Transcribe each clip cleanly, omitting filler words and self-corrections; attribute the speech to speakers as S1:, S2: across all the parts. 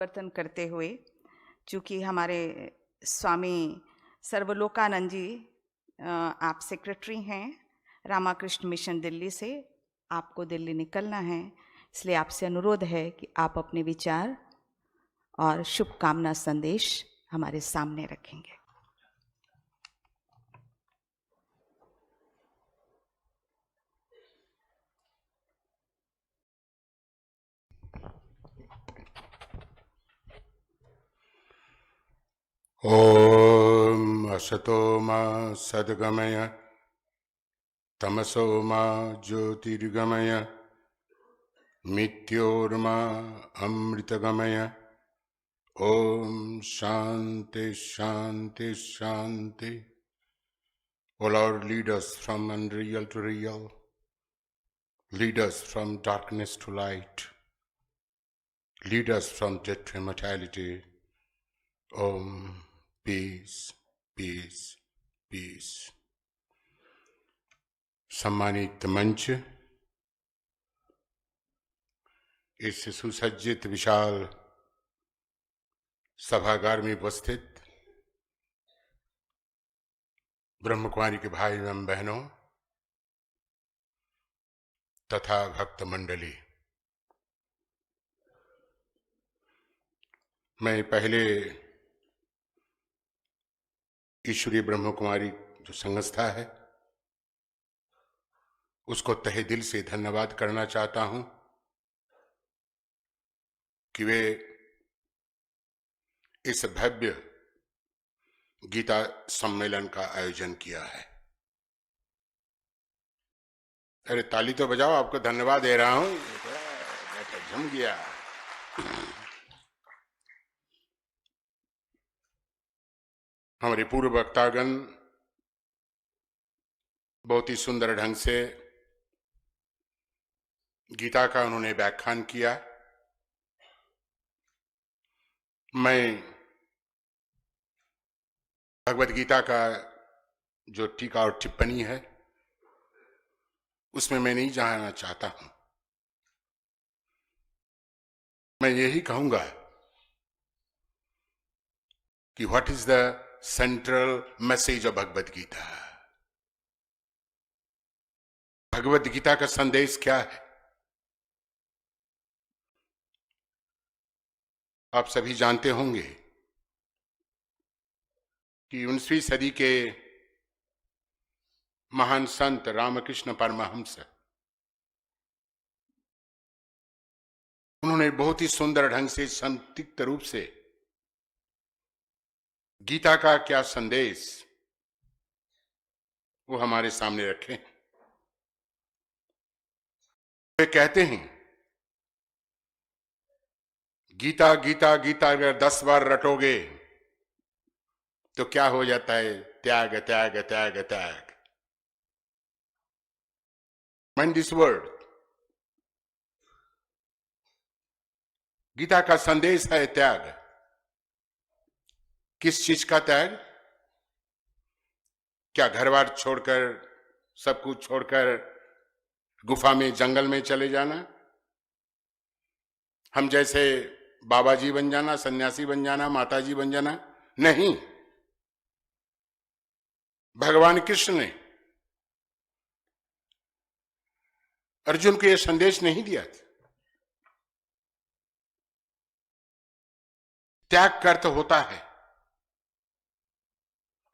S1: परिवर्तन करते हुए, चूँकि हमारे स्वामी सर्वलोकानंद जी आप सेक्रेटरी हैं रामाकृष्ण मिशन दिल्ली से, आपको दिल्ली निकलना है, इसलिए आपसे अनुरोध है कि आप अपने विचार और शुभकामना संदेश हमारे सामने रखेंगे।
S2: ओम असतो मा सद्गमय तमसो मा ज्योतिर्गमय मिथ्योर्मा अमृतगमय। ओम शांति शांति शांति। O Lord, lead us from unreal to real. Lead us from darkness to light. Lead us from death to immortality. Om peace, peace, peace. सम्मानित मंच, इस सुसज्जित विशाल सभागार में उपस्थित ब्रह्मकुमारी के भाई एवं बहनों तथा भक्त मंडली, मैं पहले ईश्वरीय ब्रह्मकुमारी जो संस्था है उसको तहे दिल से धन्यवाद करना चाहता हूं कि वे इस भव्य गीता सम्मेलन का आयोजन किया है। अरे ताली तो बजाओ, आपको धन्यवाद दे रहा हूं। मैं तो झूम गया। हमारे पूर्व वक्तागण बहुत ही सुंदर ढंग से गीता का उन्होंने व्याख्यान किया। मैं भगवत गीता का जो टीका और टिप्पणी है उसमें मैं नहीं जाना चाहता हूं। मैं यही कहूंगा कि what is the central message of Bhagavad Gita. Bhagavad Gita का संदेश क्या है? आप सभी जानते होंगे कि 19वीं सदी के महान संत रामकृष्ण परमहंस, उन्होंने बहुत ही सुंदर ढंग से संक्षिप्त रूप से गीता का क्या संदेश वो हमारे सामने रखे। वे कहते हैं, गीता गीता गीता अगर 10 बार रटोगे तो क्या हो जाता है? त्याग त्याग त्याग त्याग। Mind this word. गीता का संदेश है त्याग। किस चीज का त्याग? क्या घर बार छोड़कर, सब कुछ छोड़कर गुफा में, जंगल में चले जाना? हम जैसे बाबा जी बन जाना, सन्यासी बन जाना, माता जी बन जाना? नहीं। भगवान कृष्ण ने अर्जुन को यह संदेश नहीं दिया था। त्याग का अर्थ होता है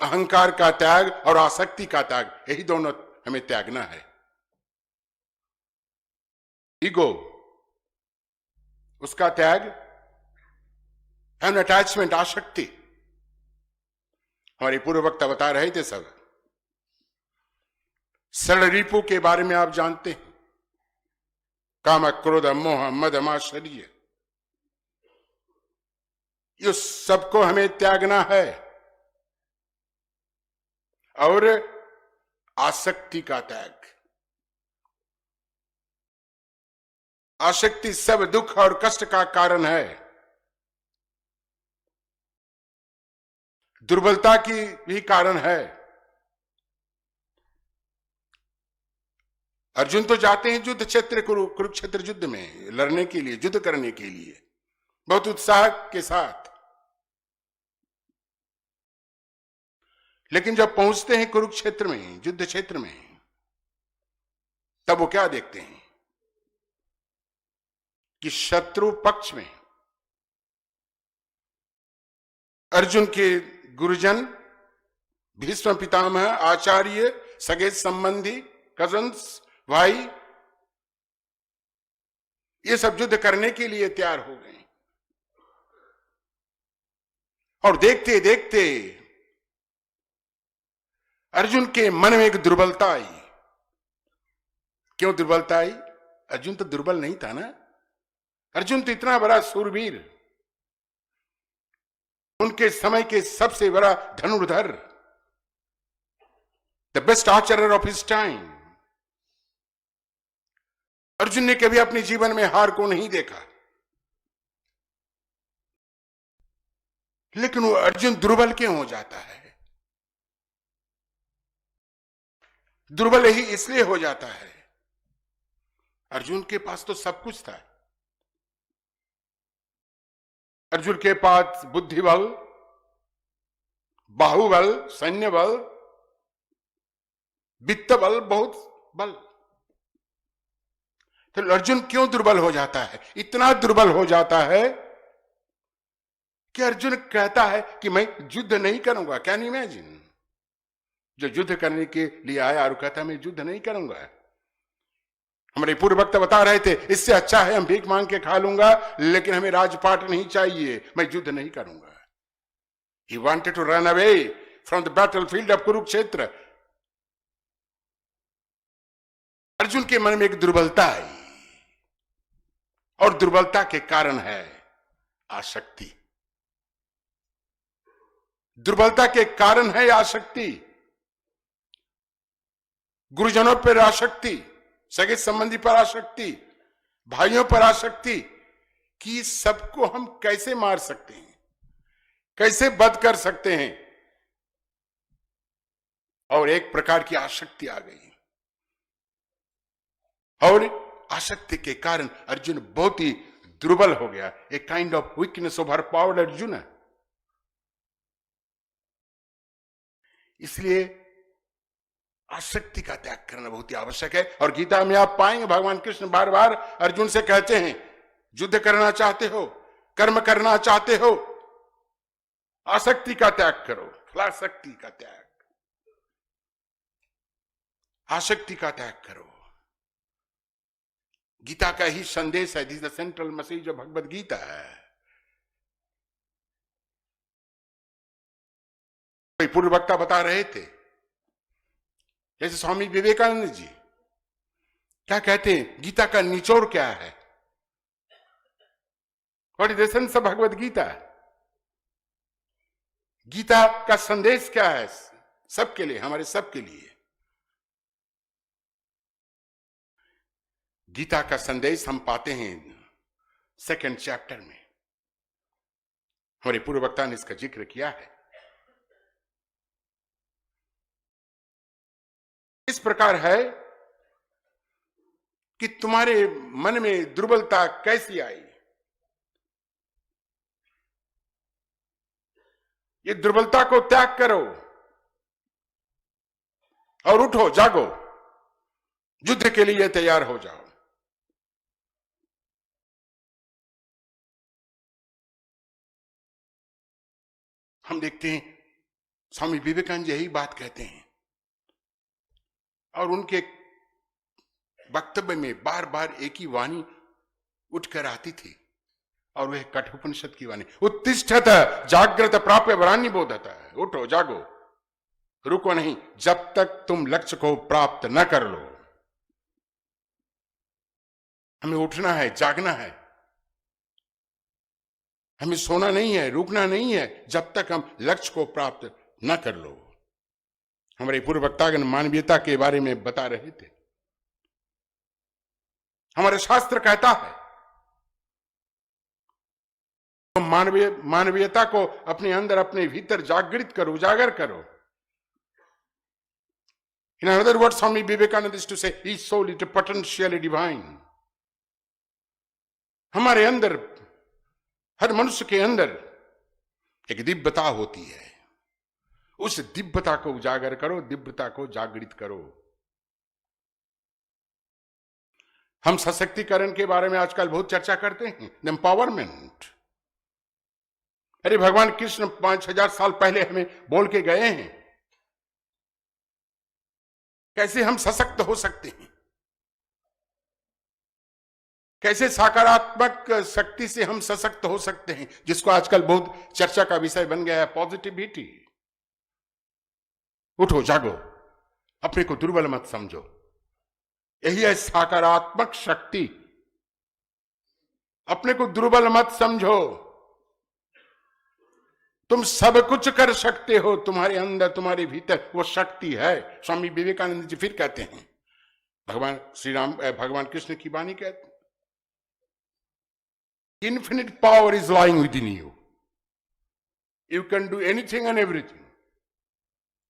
S2: अहंकार का त्याग और आसक्ति का त्याग। यही दोनों हमें त्यागना है। ईगो, उसका त्याग, एन अटैचमेंट, आसक्ति। हमारे पूर्व वक्ता बता रहे थे सब। षड रिपु के बारे में आप जानते हैं। काम, क्रोध, मोह, मद, मात्सर्य, ये सबको हमें त्यागना है। और आसक्ति का त्याग। आसक्ति सब दुख और कष्ट का कारण है। दुर्बलता की भी कारण है। अर्जुन तो जाते हैं युद्ध क्षेत्र, कुरुक्षेत्र युद्ध में लड़ने के लिए, युद्ध करने के लिए, बहुत उत्साह के साथ। लेकिन जब पहुंचते हैं कुरुक्षेत्र में, युद्ध क्षेत्र में, तब वो क्या देखते हैं कि शत्रु पक्ष में अर्जुन के गुरुजन, भीष्म पितामह, आचार्य, सगे संबंधी, कजन्स, भाई, ये सब युद्ध करने के लिए तैयार हो गए। और देखते देखते अर्जुन के मन में एक दुर्बलता आई। क्यों दुर्बलता आई? अर्जुन तो दुर्बल नहीं था ना। अर्जुन तो इतना बड़ा शूरवीर, उनके समय के सबसे बड़ा धनुर्धर, the best Archer of his time. Arjun ने कभी अपने जीवन में हार को नहीं देखा। लेकिन वो अर्जुन दुर्बल क्यों हो जाता है? दुर्बल ही इसलिए हो जाता है, अर्जुन के पास तो सब कुछ था। अर्जुन के पास बुद्धि बल, बाहुबल, सैन्य बल, वित्त बल, बहुत बल। तो अर्जुन क्यों दुर्बल हो जाता है? इतना दुर्बल हो जाता है कि अर्जुन कहता है कि मैं युद्ध नहीं करूंगा। Can you imagine? जो युद्ध करने के लिए आया और कहता मैं युद्ध नहीं करूंगा। हमारे पूर्व वक्ता बता रहे थे, इससे अच्छा है हम भीख मांग के खा लूंगा, लेकिन हमें राजपाट नहीं चाहिए, मैं युद्ध नहीं करूंगा। He wanted to run away from the battlefield of Kurukshetra. Arjun के मन में एक दुर्बलता आई, और दुर्बलता के कारण है आसक्ति। दुर्बलता के कारण है आसक्ति। गुरुजनों पर आसक्ति, सगे संबंधी पर आसक्ति, भाइयों पर आसक्ति, कि सबको हम कैसे मार सकते हैं, कैसे वध कर सकते हैं। और एक प्रकार की आसक्ति आ गई, और आसक्ति के कारण अर्जुन बहुत ही दुर्बल हो गया। A kind of weakness over powered Arjun. इसलिए आसक्ति का त्याग करना बहुत ही आवश्यक है। और गीता में आप पाएंगे भगवान कृष्ण बार बार अर्जुन से कहते हैं, युद्ध करना चाहते हो, कर्म करना चाहते हो, आसक्ति का त्याग करो। फलासक्ति का त्याग, आसक्ति का त्याग करो। गीता का ही संदेश है। This the central message of Bhagavad Gita है। कोई पूर्व वक्ता बता रहे थे, जैसे स्वामी विवेकानंद जी क्या कहते हैं, गीता का निचोड़ क्या है? What is the essence of Bhagavad Gita? Gita का संदेश क्या है सबके लिए, हमारे सबके लिए? गीता का संदेश हम पाते हैं 2nd चैप्टर में। हमारे पूर्व वक्ता ने इसका जिक्र किया है। इस प्रकार है कि तुम्हारे मन में दुर्बलता कैसी आई? ये दुर्बलता को त्याग करो और उठो, जागो, युद्ध के लिए तैयार हो जाओ। हम देखते हैं स्वामी विवेकानंद यही बात कहते हैं, और उनके वक्तव्य में बार बार एक ही वाणी उठकर आती थी, और वह कठोपनिषद की वाणी, उत्तिष्ठत जागृत प्राप्य वरान्य बोधता है। उठो, जागो, रुको नहीं जब तक तुम लक्ष्य को प्राप्त न कर लो। हमें उठना है, जागना है, हमें सोना नहीं है, रुकना नहीं है जब तक हम लक्ष्य को प्राप्त न कर लो। हमारे पूर्व वक्तागण मानवीयता के बारे में बता रहे थे। हमारे शास्त्र कहता है तो मानवीयता को अपने अंदर, अपने भीतर जागृत करो, उजागर करो। In other words, Swami Vivekananda is to say, each soul is potentially divine. हमारे अंदर हर मनुष्य के अंदर एक दिव्यता होती है। उस दिव्यता को उजागर करो, दिव्यता को जागृत करो। हम सशक्तिकरण के बारे में आजकल बहुत चर्चा करते हैं, एम्पावरमेंट। अरे भगवान कृष्ण 5000 साल पहले हमें बोल के गए हैं, कैसे हम सशक्त हो सकते हैं, कैसे सकारात्मक शक्ति से हम सशक्त हो सकते हैं, जिसको आजकल बहुत चर्चा का विषय बन गया है, पॉजिटिविटी। उठो, जागो, अपने को दुर्बल मत समझो। यही है सकारात्मक शक्ति। अपने को दुर्बल मत समझो। तुम सब कुछ कर सकते हो, तुम्हारे अंदर, तुम्हारे भीतर वो शक्ति है। स्वामी विवेकानंद जी फिर कहते हैं, भगवान श्री राम, भगवान कृष्ण की वाणी कहते हैं, infinite power is lying within you. You can do anything and everything.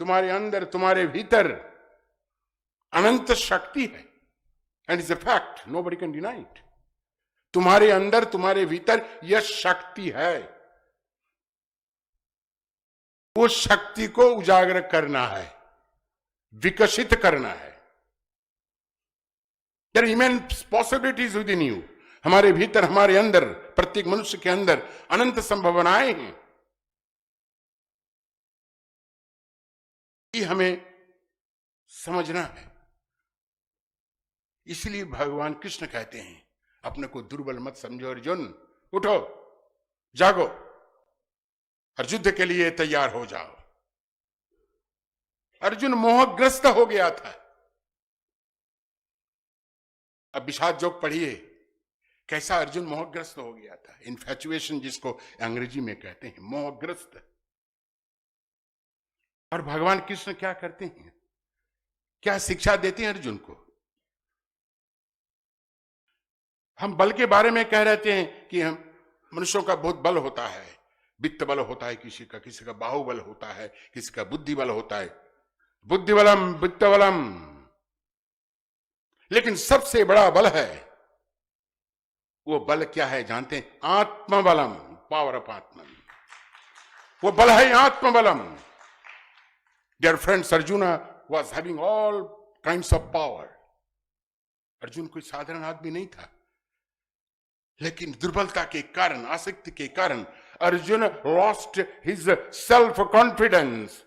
S2: तुम्हारे अंदर, तुम्हारे भीतर अनंत शक्ति है, and it's a fact, nobody can deny it. तुम्हारे अंदर, तुम्हारे भीतर यह शक्ति है। वो शक्ति को उजागर करना है, विकसित करना है। There are immense possibilities within you. हमारे भीतर, हमारे अंदर, प्रत्येक मनुष्य के अंदर अनंत संभावनाएं हैं। ये हमें समझना है। इसलिए भगवान कृष्ण कहते हैं, अपने को दुर्बल मत समझो अर्जुन, उठो, जागो और युद्ध के लिए तैयार हो जाओ। अर्जुन मोहग्रस्त हो गया था। अब विषाद जोग पढ़िए, कैसा अर्जुन मोहग्रस्त हो गया था। इन्फैचुएशन जिसको अंग्रेजी में कहते हैं, मोहग्रस्त। और भगवान कृष्ण क्या करते हैं, क्या शिक्षा देते हैं अर्जुन को। हम बल के बारे में कह रहे हैं कि हम मनुष्यों का बहुत बल होता है, वित्त बल होता है किसी का बाहुबल होता है, किसी का बुद्धि बल होता है, बुद्धि बलम वित्त बलम। लेकिन सबसे बड़ा बल है, वो बल क्या है जानते हैं? आत्मबलम, पावर ऑफ आत्मा। वो बल है आत्मबलम। Dear friends, Arjun was having all kinds of power. Arjun कोई साधारण आदमी नहीं था, लेकिन दुर्बलता के कारण, आसक्ति के कारण Arjun lost his self confidence.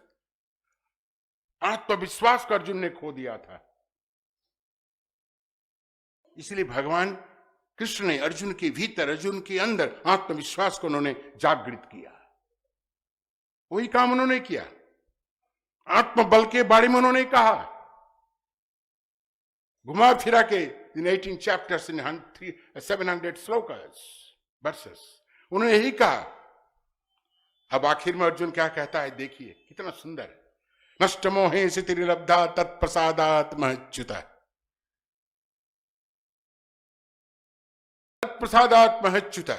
S2: आत्मविश्वास को अर्जुन ने खो दिया था। इसलिए भगवान कृष्ण ने अर्जुन के भीतर, अर्जुन के अंदर आत्मविश्वास को उन्होंने जागृत किया। वही काम उन्होंने किया। आत्मबल के बारे में उन्होंने कहा, घुमा फिरा के इन 18 chapters in 700 श्लोकास वर्सेस उन्होंने यही कहा। अब आखिर में अर्जुन क्या कहता है, देखिए कितना सुंदर है। नष्ट मोहे सितिर्लब्धा तत्प्रसादात् महच्युता, तत्प्रसादात् महच्युता।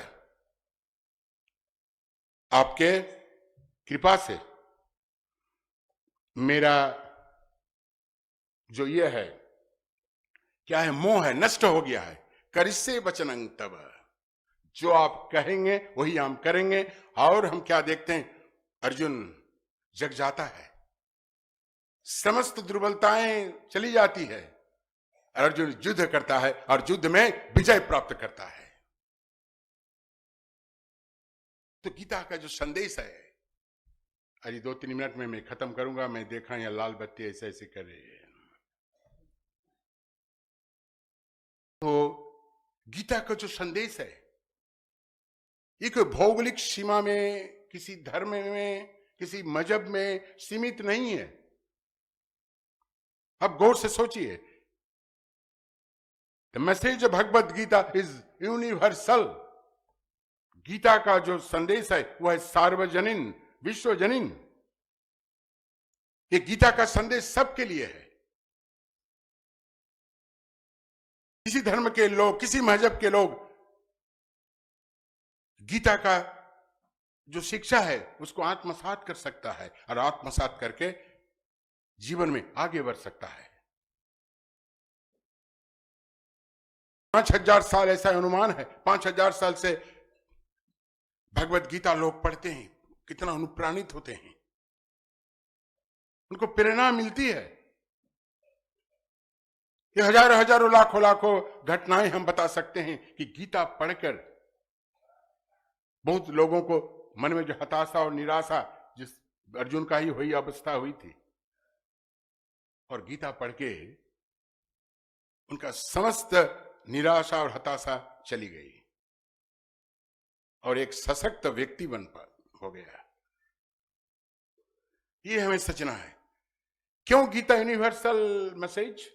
S2: आपके कृपा से मेरा जो ये है, क्या है, मोह है, नष्ट हो गया है। करिष्ये वचनं तव, जो आप कहेंगे वही हम करेंगे। और हम क्या देखते हैं, अर्जुन जग जाता है, समस्त दुर्बलताएं चली जाती है, अर्जुन युद्ध करता है और युद्ध में विजय प्राप्त करता है। तो गीता का जो संदेश है, अरे 2-3 मिनट में मैं खत्म करूंगा। मैं देखा यहाँ लाल बत्ती ऐसे ऐसे कर रही है। तो गीता का जो संदेश है, ये कोई भौगोलिक सीमा में, किसी धर्म में, किसी मजहब में सीमित नहीं है। अब गौर से सोचिए, the message of Bhagavad Gita is universal. Gita का जो संदेश है वह है सार्वजनीन, विश्वजनीन। ये गीता का संदेश सबके लिए है। किसी धर्म के लोग, किसी मजहब के लोग गीता का जो शिक्षा है उसको आत्मसात कर सकता है और आत्मसात करके जीवन में आगे बढ़ सकता है। 5000 साल ऐसा अनुमान है, 5000 साल से भगवत गीता लोग पढ़ते हैं, कितना अनुप्राणित होते हैं, उनको प्रेरणा मिलती है। ये हजारों हजारों लाखों लाखों घटनाएं हम बता सकते हैं कि गीता पढ़कर बहुत लोगों को मन में जो हताशा और निराशा, जिस अर्जुन का ही वही अवस्था हुई थी, और गीता पढ़ के उनका समस्त निराशा और हताशा चली गई और एक सशक्त व्यक्ति हो गया। ये हमें सोचना है। क्यों गीता यूनिवर्सल मैसेज?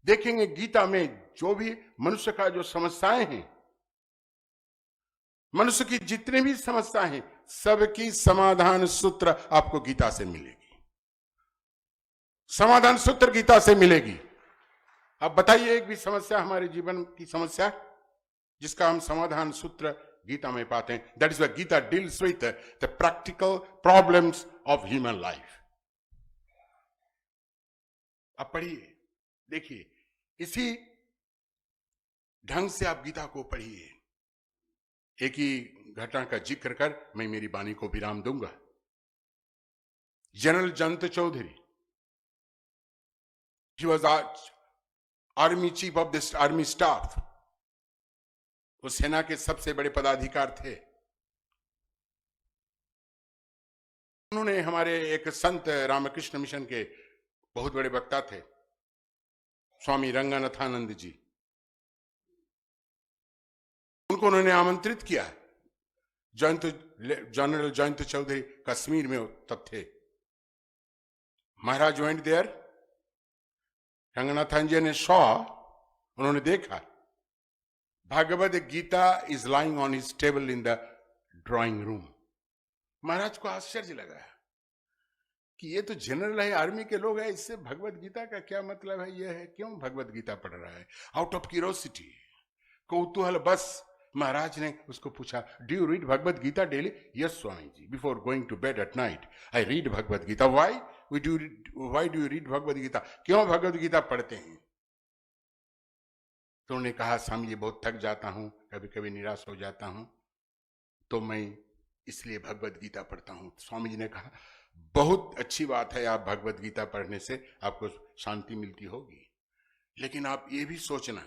S2: देखेंगे गीता में जो भी मनुष्य का जो समस्याएं हैं, मनुष्य की जितनी भी समस्याएं हैं, सबकी समाधान सूत्र आपको गीता से मिलेगी। समाधान सूत्र गीता से मिलेगी। अब बताइए एक भी समस्या, हमारे जीवन की समस्या जिसका हम समाधान सूत्र गीता में पाते हैं। That is why Gita deals with the practical problems of human life. अब पढ़िए, देखिए, इसी ढंग से आप गीता को पढ़िए। एक ही घटना का जिक्र कर मैं मेरी वाणी को विराम दूंगा। General Jayant Chaudhary, he was army chief of the army staff, वो सेना के सबसे बड़े पदाधिकारी थे। उन्होंने हमारे एक संत रामकृष्ण मिशन के बहुत बड़े वक्ता थे, स्वामी रंगनाथानंद जी, उनको उन्होंने आमंत्रित किया। जनरल जयंत चौधरी कश्मीर में तब थे। महाराज वेंट देयर, रंगनाथन जी ने सॉ, उन्होंने देखा Bhagavad Gita is lying on his table in the drawing room. महाराज को आश्चर्य लगा कि ये तो जनरल है, आर्मी के लोग हैं, इससे भगवद गीता का क्या मतलब है? ये है क्यों भगवद गीता पढ़ रहा है? आउट ऑफ क्यूरोसिटी, कौतूहल बस, महाराज ने उसको पूछा, do you read Bhagavad Gita daily? Yes Swami ji, before going to bed at night I read Bhagavad Gita. Why do you read Bhagavad Gita? क्यों भगवद गीता पढ़ते हैं? तो उन्होंने कहा, स्वामी जी बहुत थक जाता हूं, कभी कभी निराश हो जाता हूं, तो मैं इसलिए भगवद गीता पढ़ता हूं। स्वामी जी ने कहा, बहुत अच्छी बात है, आप भगवद गीता पढ़ने से आपको शांति मिलती होगी, लेकिन आप ये भी सोचना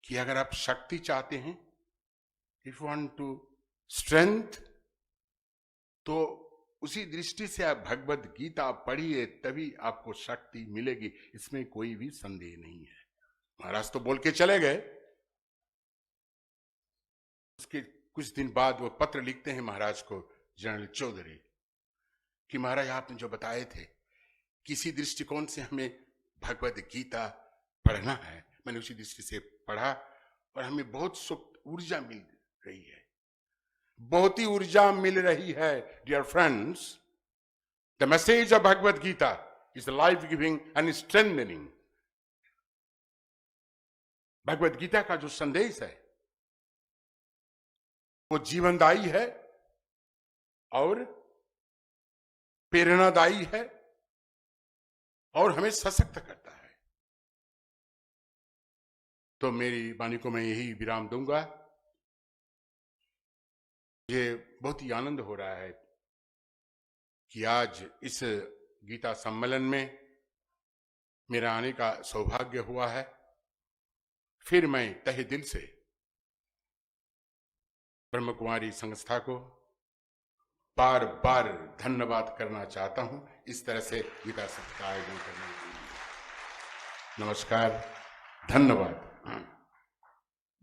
S2: कि अगर आप शक्ति चाहते हैं, इफ वांट टू स्ट्रेंथ, तो उसी दृष्टि से आप भगवद गीता पढ़िए, तभी आपको शक्ति मिलेगी, इसमें कोई भी संदेह नहीं है। महाराज तो बोल के चले गए। उसके कुछ दिन बाद वो पत्र लिखते हैं महाराज को, जनरल चौधरी, कि महाराज आपने जो बताए थे, किसी दृष्टिकोण से हमें भगवद गीता पढ़ना है, मैंने उसी दृष्टि से पढ़ा और हमें बहुत सुख ऊर्जा मिल रही है, बहुत ही ऊर्जा मिल रही है। Dear friends, the message of Bhagavad Gita is life giving and strengthening. Bhagavad Gita का जो संदेश है वो जीवनदायी है और प्रेरणादायी है और हमें सशक्त करता है। तो मेरी वाणी को मैं यही विराम दूंगा। मुझे बहुत ही आनंद हो रहा है कि आज इस गीता सम्मेलन में मेरा आने का सौभाग्य हुआ है। फिर मैं तहे दिल से ब्रह्म कुमारी संस्था को बार बार धन्यवाद करना चाहता हूं, इस तरह से गीता सत्र का आयोजन करने के लिए। नमस्कार, धन्यवाद।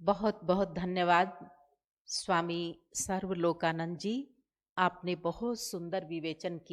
S3: बहुत बहुत धन्यवाद स्वामी सर्वलोकानंद जी, आपने बहुत सुंदर विवेचन किया।